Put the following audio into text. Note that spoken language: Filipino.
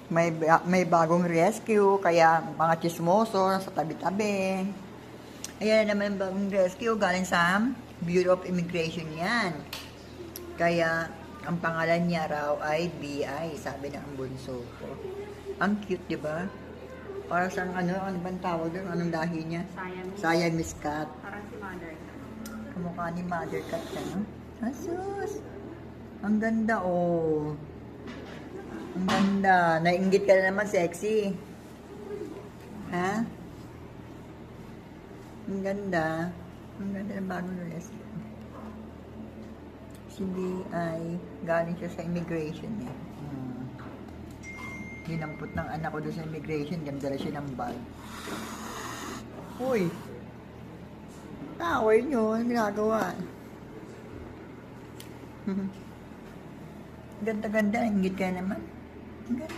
May bagong rescue, kaya mga chismoso sa tabi-tabi. Ayan naman bagong rescue, galing sa Bureau of Immigration yan. Kaya, ang pangalan niya raw ay BI, sabi ng bunso ko. Ang cute, di ba? Para sa ano bang tawag doon? Anong lahi niya? Siamese cat. Parang si Mother. Kamukha ni Mother Cat ka, no? Asus! Ang ganda, oh. Ang ganda. Nainggit ka na naman, sexy. Ha? Ang ganda. Ang ganda ng bagong rescue. Si B.I. galing siya sa immigration niya. Dinampot ng anak ko doon sa immigration. Ganda siya ng bag. Uy! Away nyo. Ang ginagawa? Ganda-ganda. Ingit ka naman. Ang ganda.